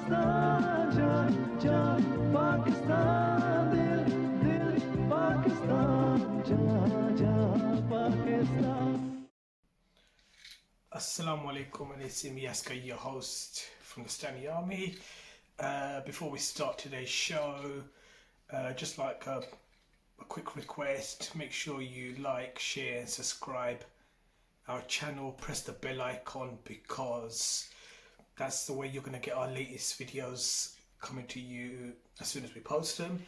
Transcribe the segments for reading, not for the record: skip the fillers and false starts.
Pakistan, Jaan, Jaan, Pakistan, Dil, Dil, Pakistan, Jaan, Jaan, Pakistan. Assalamu alaikum, and it's me, Yaska, your host from the Stani Army. Before we start today's show, just like a quick request, make sure you like, share, and subscribe our channel. Press the bell icon because that's the way you're going to get our latest videos coming to you as soon as we post them.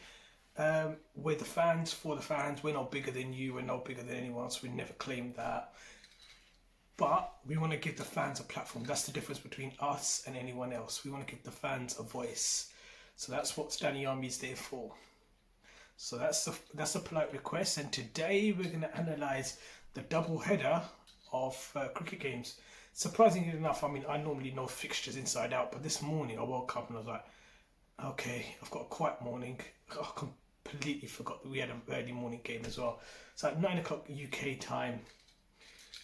We're the fans, for the fans. We're not bigger than you, we're not bigger than anyone else. We never claimed that. But we want to give the fans a platform. That's the difference between us and anyone else. We want to give the fans a voice. So that's what Stani Army is there for. So that's a polite request. And today we're going to analyse the double header of cricket games. Surprisingly enough, I mean, I normally know fixtures inside out, but this morning I woke up and I was like, okay, I've got a quiet morning. I completely forgot that we had an early morning game as well. So at 9 o'clock UK time,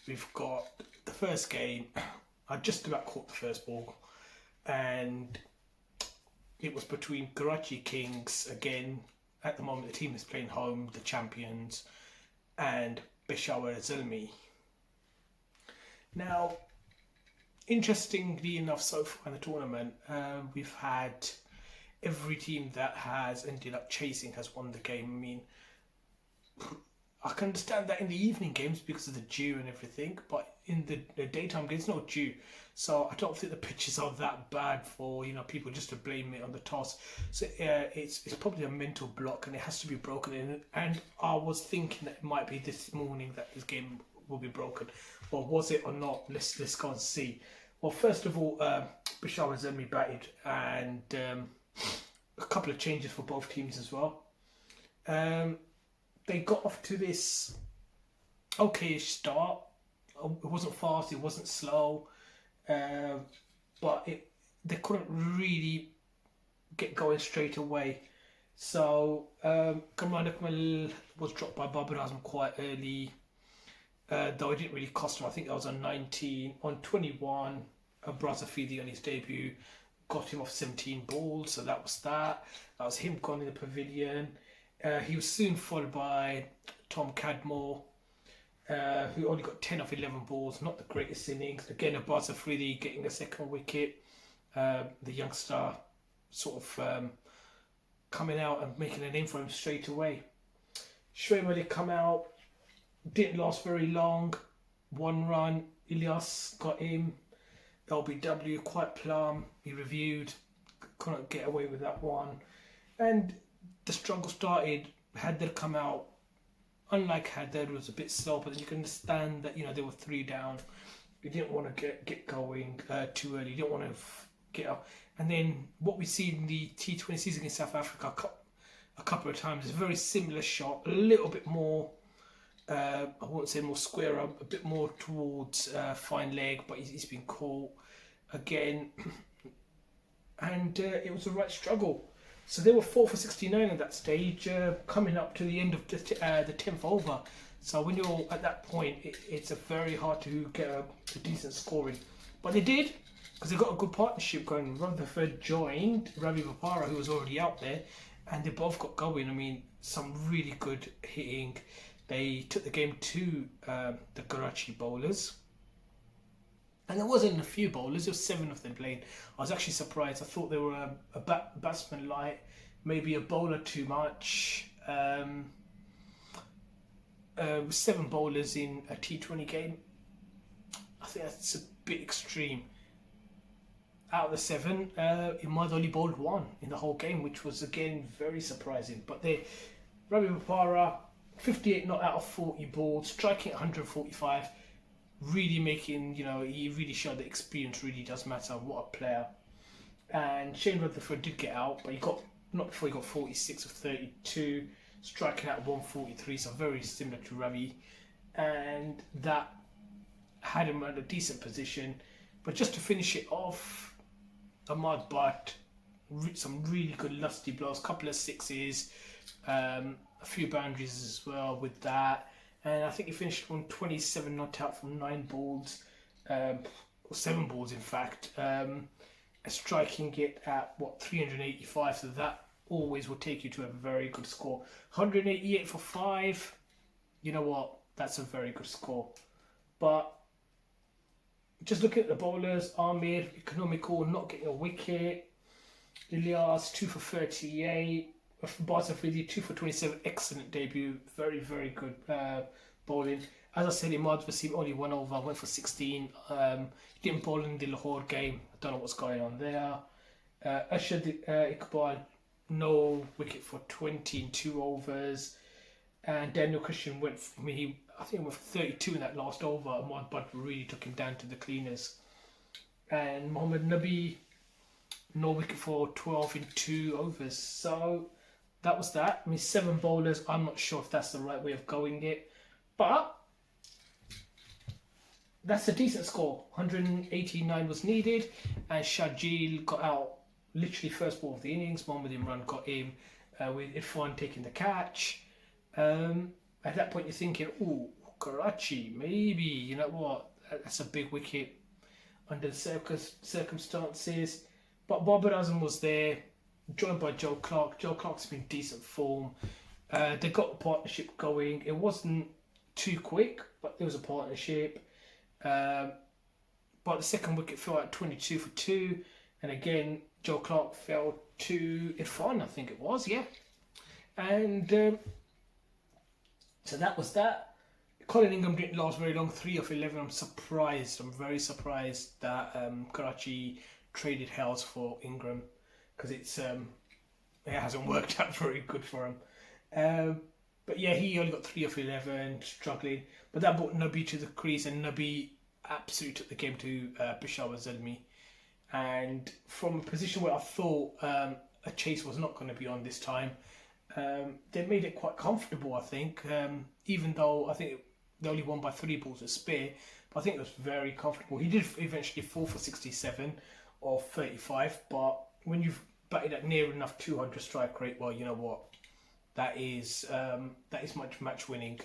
we've got the first game. I just about caught the first ball, and it was between Karachi Kings, again, at the moment the team is playing home, the champions, and Peshawar Zalmi. Now, interestingly enough, so far in the tournament, we've had every team that has ended up chasing has won the game. I mean, I can understand that in the evening games because of the dew and everything, but in the daytime games, it's not dew. So I don't think the pitches are that bad for people just to blame it on the toss. So it's probably a mental block and it has to be broken in. And I was thinking that it might be this morning that this game will be broken. Well, was it or not? Let's go and see. Well, first of all, Peshawar Zalmi batted, and a couple of changes for both teams as well. They got off to this okay-ish start. It wasn't fast, it wasn't slow, but they couldn't really get going straight away. So Kamran Akmal was dropped by Babar Azam quite early, though it didn't really cost him. I think that was on 19. On 21, Brazafidi on his debut got him off 17 balls, so that was that. That was him gone in the pavilion. He was soon followed by Tom Cadmore, who only got 10 off 11 balls, not the greatest innings. Again, Abbas Afridi getting a second wicket. The youngster sort of coming out and making a name for him straight away. Shoaib Ali come out, didn't last very long. 1 run, Ilyas got him. LBW quite plumb, he reviewed, couldn't get away with that one. And the struggle started. Hadder come out. Unlike Hadder, it was a bit slow, but you can understand that they were 3 down. You didn't want to get going too early. You didn't want to get up. And then what we see in the T20 season in South Africa a couple of times is a very similar shot, a little bit more. I won't say more square up, a bit more towards fine leg, but he's been caught again, and it was a right struggle. So they were 4 for 69 at that stage, coming up to the end of the 10th over. So when you're at that point, it's a very hard to get a decent scoring. But they did, because they got a good partnership going. Rutherford joined Ravi Bopara, who was already out there, and they both got going. I mean, some really good hitting. They took the game to the Karachi bowlers. And there wasn't a few bowlers, there was 7 of them playing. I was actually surprised. I thought they were a batsman light, maybe a bowler too much. 7 bowlers in a T20 game. I think that's a bit extreme. Out of the 7, Imad only bowled 1 in the whole game, which was again very surprising. But Ravi Bopara, 58 not out of 40 balls, striking 145. Really making, he really showed that experience really does matter. What a player. And Shane Rutherford did get out, but not before he got 46 of 32, striking out 143, so very similar to Ravi. And that had him at a decent position. But just to finish it off, Ahmad Butt, some really good lusty blows, couple of sixes, a few boundaries as well with that. And I think he finished on 27 not out from 9 balls, or 7 balls in fact. striking it at 385, so that always will take you to a very good score. 188 for 5, you know what, that's a very good score. But just looking at the bowlers, Amir, economical, not getting a wicket. Ilyas, 2 for 38. Barzafidi, 2 for 27, excellent debut, very, very good bowling. As I said, Imad Wasim only 1 over, went for 16. He didn't bowl in the Lahore game, I don't know what's going on there. Ashad Iqbal, no wicket for 20 in 2 overs. And Daniel Christian went for me, I think he went for 32 in that last over. Ahmad Butt really took him down to the cleaners. And Mohammad Nabi, no wicket for 12 in 2 overs. So that was that. I mean, 7 bowlers, I'm not sure if that's the right way of going it. But that's a decent score. 189 was needed. And Shajil got out literally first ball of the innings. Mohammad Imran got him with Irfan taking the catch. At that point you're thinking, oh, Karachi, maybe, you know what, that's a big wicket under the circumstances. But Babar Azam was there, joined by Joe Clark. Joe Clark's been decent form. They got a partnership going. It wasn't too quick, but there was a partnership. But the second wicket fell at 22 for 2. And again, Joe Clark fell to Irfan, I think it was, yeah. And so that was that. Colin Ingham didn't last very long, 3 of 11. I'm very surprised that Karachi traded Hales for Ingram, because it hasn't worked out very good for him. But yeah, he only got 3 of 11, struggling. But that brought Nabi to the crease, and Nabi absolutely took the game to Peshawar Zalmi. And from a position where I thought a chase was not going to be on this time, they made it quite comfortable, I think. Even though I think they only won by 3 balls to spare, but I think it was very comfortable. He did eventually fall for 67 or 35, but when you've batted at near enough 200 strike rate, well, you know what, that is much match winning.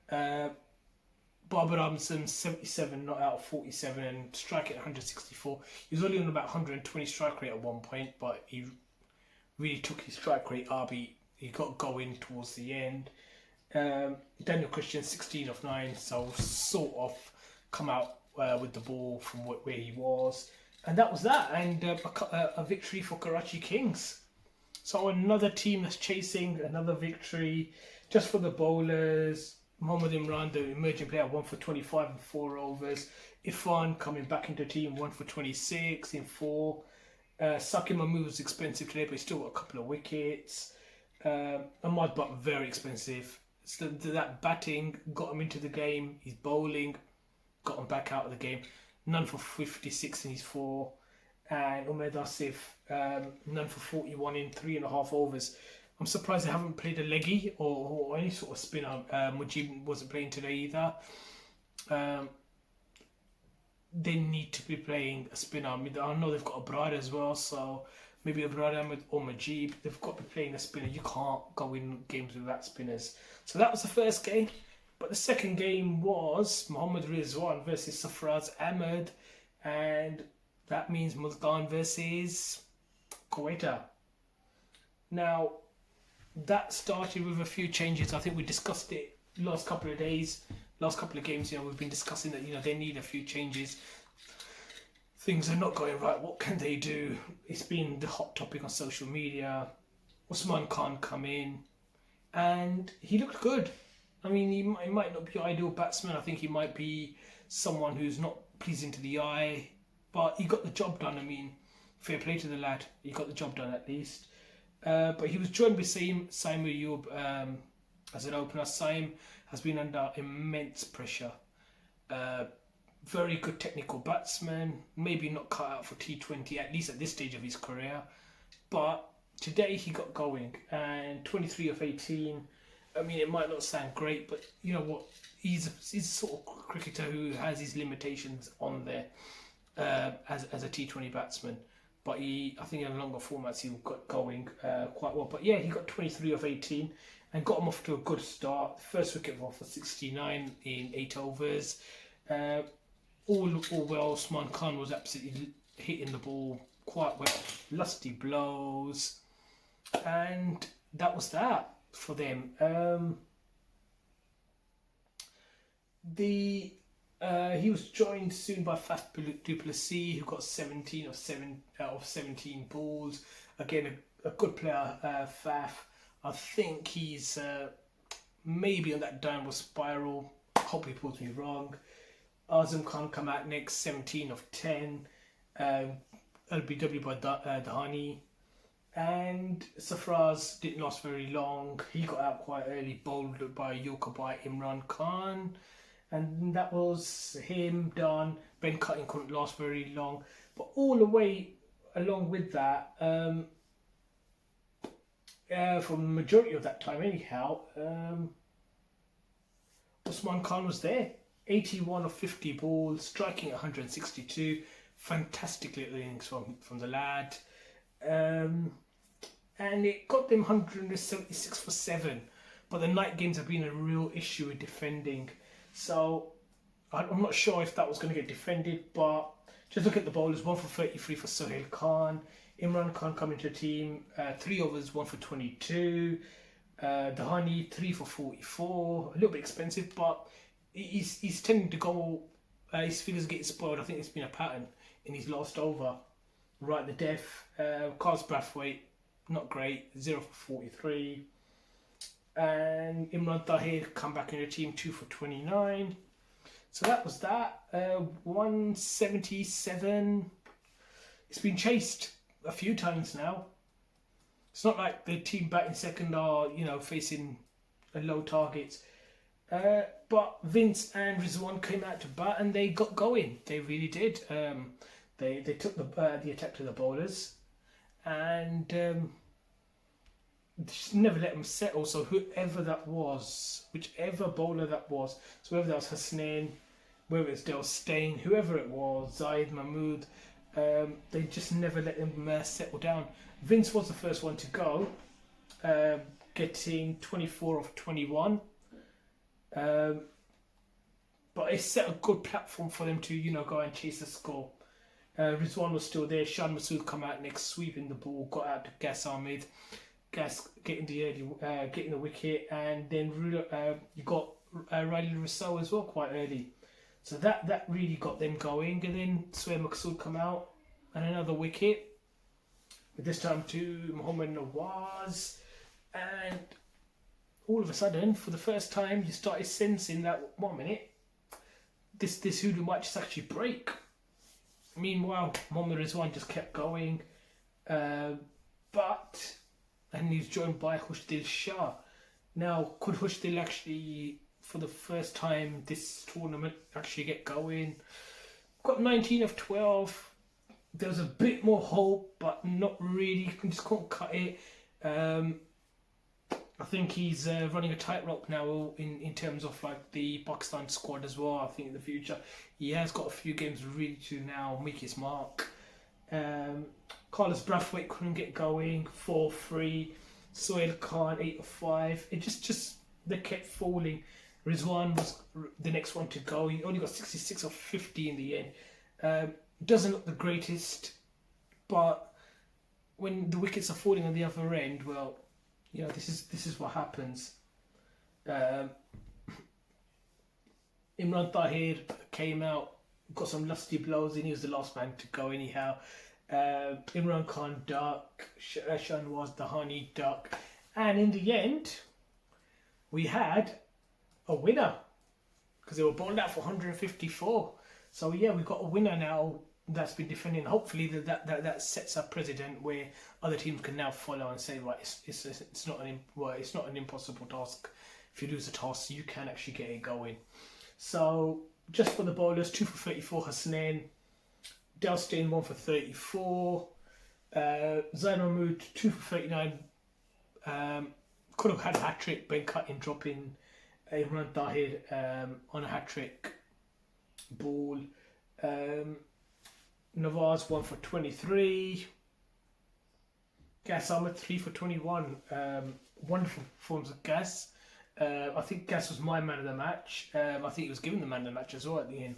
Babar Azam 77 not out of 47 and strike at 164. He was only on about 120 strike rate at one point, but he really took his strike rate up. He got going towards the end. Daniel Christian 16 of 9, so sort of come out with the ball from where he was, and that was that. And a victory for Karachi Kings. So another team that's chasing another victory. Just for the bowlers, Mohammad Imran, the emerging player, 1 for 25 in 4 overs. Irfan coming back into the team, 1 for 26 in 4. Saki Mahmood was expensive today, but he still got a couple of wickets. Ahmad Butt, very expensive. So that batting got him into the game. His bowling got him back out of the game. None for 56 in his 4. And Umaid Asif, none for 41 in 3.5 overs. I'm surprised they haven't played a leggy or any sort of spinner. Mujib wasn't playing today either. They need to be playing a spinner. I mean, I know they've got Abrar as well, so maybe Abrar Ahmed or Mujib. They've got to be playing a spinner. You can't go in games without spinners. So that was the first game. But the second game was Mohammad Rizwan versus Safraz Ahmed. And that means Multan versus Quetta. Now, that started with a few changes. I think we discussed it last couple of days, last couple of games. We've been discussing that they need a few changes. Things are not going right. What can they do? It's been the hot topic on social media. Usman Khan come in, and he looked good. I mean, he might not be an ideal batsman. I think he might be someone who's not pleasing to the eye, but he got the job done. I mean, fair play to the lad. He got the job done at least. But he was joined with Saim Ayub as an opener. Saim has been under immense pressure. Very good technical batsman. Maybe not cut out for T20, at least at this stage of his career. But today he got going. And 23 of 18. I mean, it might not sound great, but you know what? He's a sort of cricketer who has his limitations on there as a T20 batsman. But I think in longer formats he got going quite well. But yeah, he got 23 of 18 and got him off to a good start. First wicket for 69 in 8 overs. all well. Osman Khan was absolutely hitting the ball quite well, lusty blows, and that was that for them. He was joined soon by Faf du Plessis, who got 17 of 17 balls. Again, a good player, Faf. I think he's maybe on that downward spiral. Hope he proves me wrong. Azam Khan come out next, 17 of 10. LBW by Dahani. And Safraz didn't last very long. He got out quite early, bowled by Yorker by Imran Khan. And that was him done. Ben Cutting couldn't last very long. But all the way along with that, for the majority of that time anyhow, Osman Khan was there. 81 of 50 balls, striking 162. Fantastic little innings from the lad. And it got them 176 for 7. But the night games have been a real issue with defending. So I'm not sure if that was going to get defended, but just look at the bowlers. 1 for 33 for Sohail Khan. Imran Khan coming to the team. 3 overs, 1 for 22. Dahani 3 for 44. A little bit expensive, but he's tending to go. His figures getting spoiled. I think it's been a pattern in his last over. Right, the death. Carl's Brathwaite, not great. 0 for 43. And Imran Tahir come back in the team, 2 for 29. So that was that. 177. It's been chased a few times now. It's not like the team batting second are, facing low targets. But Vince and Rizwan came out to bat and they got going. They really did. They took the attack to the bowlers and just never let them settle. So whoever that was, whichever bowler that was, so whether that was Hasnain, whether it's Del Steyn, whoever it was, Zaid Mahmood, they just never let them settle down. Vince was the first one to go, getting 24 of 21. But it set a good platform for them to, go and chase the score. Rizwan was still there. Shan Masood come out next, sweeping the ball, got out to Gas Ahmed. Gas getting the wicket, and then you got Riley Rousseau as well quite early. So that really got them going, and then Suhail Maqsood come out and another wicket. But this time to Mohammad Nawaz, and all of a sudden, for the first time, you started sensing that 1 minute, this hoodoo might just actually break. Meanwhile, Mohammad Rizwan just kept going, and he's joined by Hushdil Shah. Now, could Hushdil actually, for the first time this tournament, actually get going? Got 19 of 12. There was a bit more hope, but not really. Just couldn't cut it. I think he's running a tightrope now in terms of like the Pakistan squad as well. I think in the future he has got a few games really to now make his mark. Carlos Brathwaite couldn't get going, 4-3. Sohail Khan 8 of 5. It just they kept falling. Rizwan was the next one to go. He only got 66 of 50 in the end. Doesn't look the greatest, but when the wickets are falling on the other end, well, this is what happens. Imran Tahir came out, got some lusty blows, and he was the last man to go anyhow. Imran Khan duck, Shanwaz Dahani duck, and in the end, we had a winner because they were bowled out for 154. So yeah, we've got a winner now that's been defending. Hopefully that sets a precedent where other teams can now follow and say, right, it's not an impossible task. If you lose a toss, you can actually get it going. So just for the bowlers, 2 for 34 Hasnain, Del Steyn 1 for 34, Zaid Mahmood 2 for 39. Could have had a hat trick, Ben Cutting dropping Imran Tahir on a hat trick ball. Nawaz 1 for 23. Gas Ahmed 3 for 21. Wonderful performance of Gas. I think Gas was my man of the match. I think he was given the man of the match as well at the end.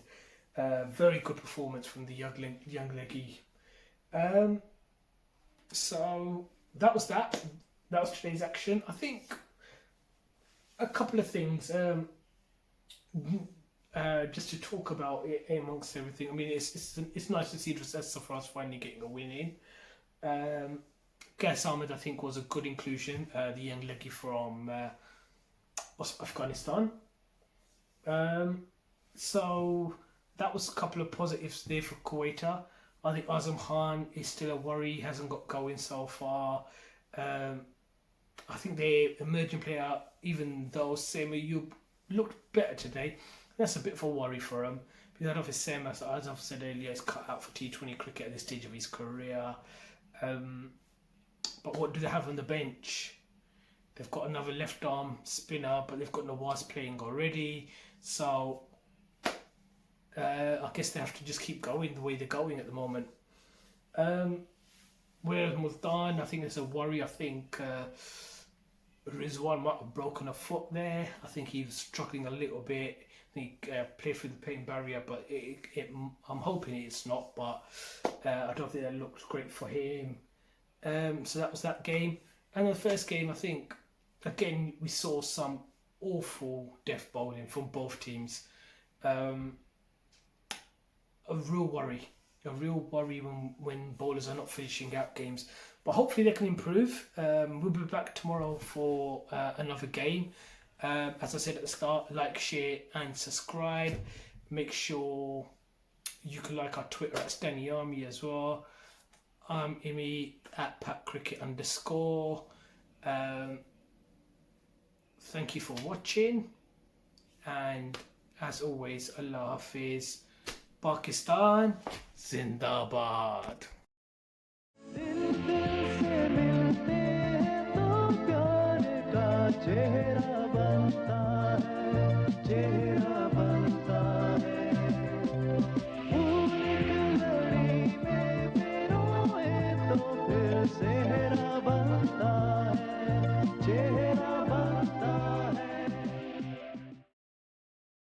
Very good performance from the young leggy. So that was that. That was today's action. I think a couple of things just to talk about it amongst everything. I mean, it's nice to see Rosessa for us finally getting a win in. Gas Ahmed, I think, was a good inclusion. The young leggy from Afghanistan. So that was a couple of positives there for Quetta. I think Azam Khan is still a worry. He hasn't got going so far. I think their emerging player, even though Sema Yub looked better today, that's a bit of a worry for him. Because I don't think Sema, as I've said earlier, is cut out for T20 cricket at this stage of his career. But what do they have on the bench? They've got another left arm spinner, but they've got Nawaz playing already. So I guess they have to just keep going the way they're going at the moment. Whereas Multan, I think there's a worry. I think Rizwan might have broken a foot there. I think he was struggling a little bit. I think played through the pain barrier, but I'm hoping it's not. But I don't think that looked great for him. So that was that game. And the first game, I think, again, we saw some awful death bowling from both teams. A real worry when bowlers are not finishing out games. But hopefully they can improve. We'll be back tomorrow for another game. As I said at the start, like, share and subscribe. Make sure you can like our Twitter at Stani Army as well. I'm Imi at PatCricket_. Thank you for watching. And as always, Allah Hafiz. Pakistan Zindabad. दिल दिल से मिलते हैं तो प्यार का चेहरा